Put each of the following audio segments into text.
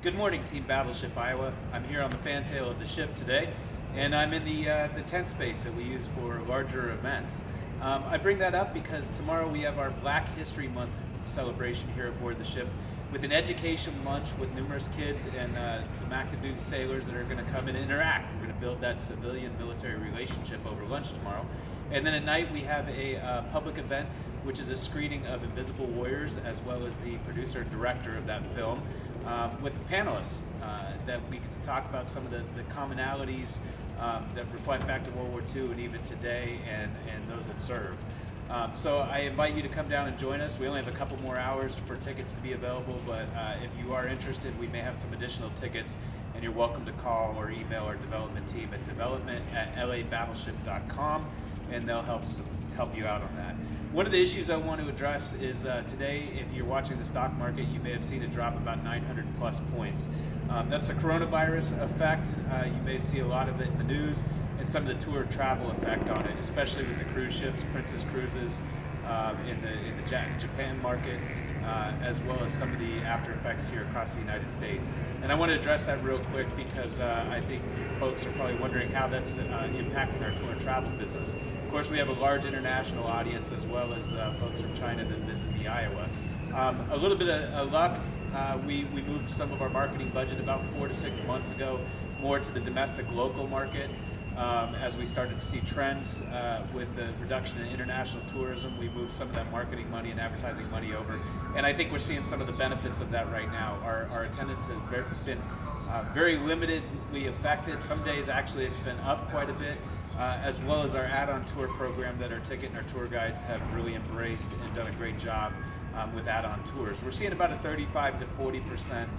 Good morning, Team Battleship Iowa. I'm here on the fantail of the ship today, and I'm in the tent space that we use for larger events. I bring that up because tomorrow we have our Black History Month celebration here aboard the ship with an education lunch with numerous kids and some active duty sailors that are going to come and interact. We're going to build that civilian-military relationship over lunch tomorrow. And then at night we have a public event, which is a screening of Invisible Warriors, as well as the producer and director of that film, with panelists that we get to talk about some of the commonalities that reflect back to World War II and even today, and those that serve. So I invite you to come down and join us. We only have a couple more hours for tickets to be available, but if you are interested, we may have some additional tickets, and you're welcome to call or email our development team at development@labattleship.com, and they'll help you out on that. One of the issues I want to address is today, if you're watching the stock market, you may have seen it drop about 900 plus points. That's a coronavirus effect. You may see a lot of it in the news, and some of the tour travel effect on it, especially with the cruise ships, Princess Cruises, in the Japan market, as well as some of the after effects here across the United States. And I want to address that real quick because I think folks are probably wondering how that's impacting our tour and travel business. Of course, we have a large international audience, as well as folks from China that visit the Iowa. A little bit of luck. We moved some of our marketing budget about 4 to 6 months ago more to the domestic local market. As we started to see trends with the reduction in international tourism, we moved some of that marketing money and advertising money over. And I think we're seeing some of the benefits of that right now. Our attendance has been very limitedly affected. Some days actually it's been up quite a bit, as well as our add-on tour program that our ticket and our tour guides have really embraced and done a great job with add-on tours. We're seeing about a 35 to 40%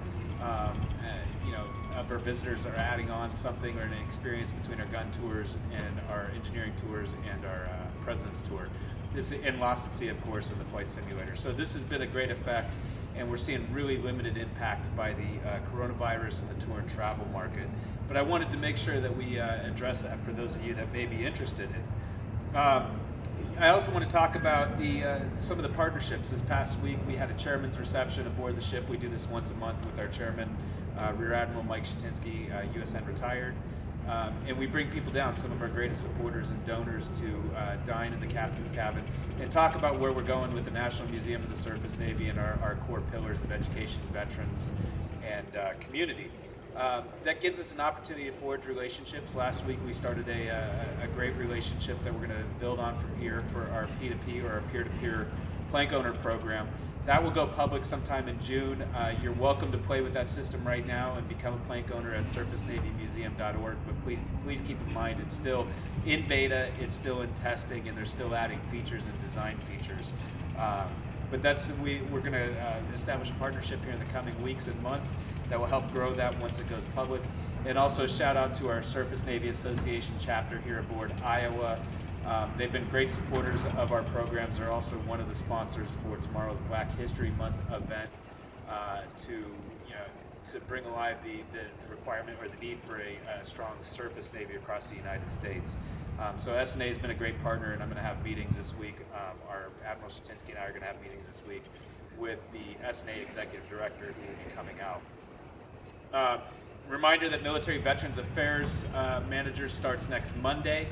of our visitors are adding on something or an experience between our gun tours and our engineering tours and our President's Tour. This and Lost at Sea, of course, and the flight simulator. So this has been a great effect, and we're seeing really limited impact by the coronavirus and the tour and travel market. But I wanted to make sure that we address that for those of you that may be interested in. I also want to talk about some of the partnerships. This past week, we had a chairman's reception aboard the ship. We do this once a month with our chairman, Rear Admiral Mike Shatinsky, USN retired. And we bring people down, some of our greatest supporters and donors, to dine in the captain's cabin and talk about where we're going with the National Museum of the Surface Navy and our core pillars of education, veterans, and community. That gives us an opportunity to forge relationships. Last week we started a great relationship that we're going to build on from here for our P2P, or our peer-to-peer plank owner program. That will go public sometime in June. You're welcome to play with that system right now and become a plank owner at surfacenavymuseum.org, but please keep in mind it's still in beta, it's still in testing, and they're still adding features and design features. But we're going to establish a partnership here in the coming weeks and months that will help grow that once it goes public. And also shout out to our Surface Navy Association chapter here aboard Iowa. They've been great supporters of our programs. They're also one of the sponsors for tomorrow's Black History Month event to bring alive the requirement or the need for a strong surface Navy across the United States. So SNA has been a great partner, and I'm going to have meetings this week. Our Admiral Shatinsky and I are going to have meetings this week with the SNA Executive Director, who will be coming out. Reminder that Military Veterans Affairs Manager starts next Monday.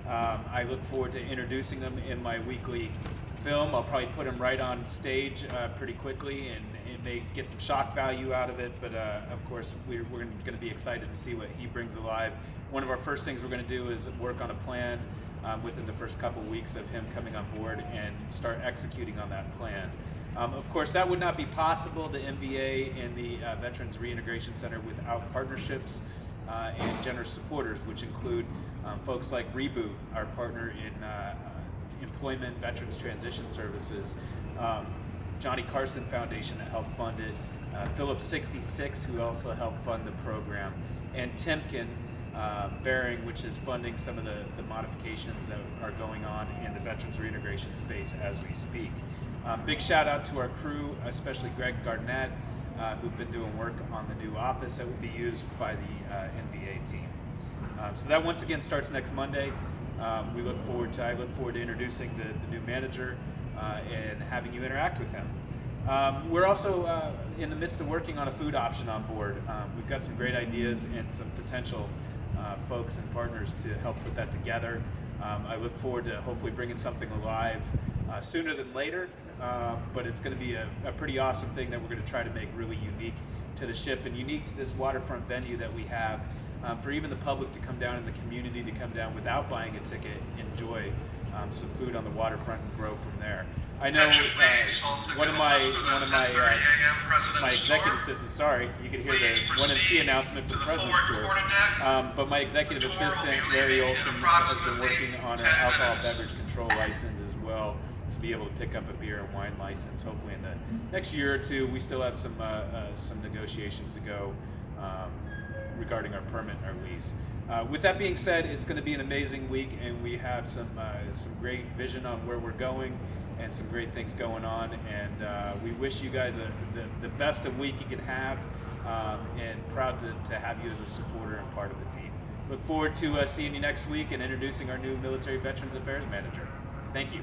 I look forward to introducing them in my weekly film. I'll probably put him right on stage pretty quickly, and it may get some shock value out of it, but of course we're going to be excited to see what he brings alive. One of our first things we're going to do is work on a plan within the first couple weeks of him coming on board and start executing on that plan. Of course, that would not be possible, the MVA and the Veterans Reintegration Center, without partnerships and generous supporters, which include folks like Reboot, our partner in Employment Veterans Transition Services, Johnny Carson Foundation that helped fund it, Phillips 66, who also helped fund the program, and Timken Bearing, which is funding some of the modifications that are going on in the veterans reintegration space as we speak. Big shout out to our crew, especially Greg Gardnett, who've been doing work on the new office that will be used by the NVA team. So that once again starts next Monday. I look forward to introducing the new manager and having you interact with him. We're also in the midst of working on a food option on board. We've got some great ideas and some potential folks and partners to help put that together. I look forward to hopefully bringing something alive sooner than later, but it's going to be a pretty awesome thing that we're going to try to make really unique to the ship and unique to this waterfront venue that we have, for even the public to come down and the community to come down without buying a ticket, enjoy some food on the waterfront and grow from there. I know one of my executive assistants, sorry, you can hear the 1MC announcement for the President's Tour, but my executive assistant, Larry Olson, has been working on an alcohol beverage control license as well, to be able to pick up a beer and wine license. Hopefully in the next year or two. We still have some negotiations to go regarding our permit and our lease. With that being said, it's going to be an amazing week, and we have some great vision on where we're going and some great things going on, and we wish you guys the best of week you can have, and proud to have you as a supporter and part of the team. Look forward to seeing you next week and introducing our new Military Veterans Affairs Manager. Thank you.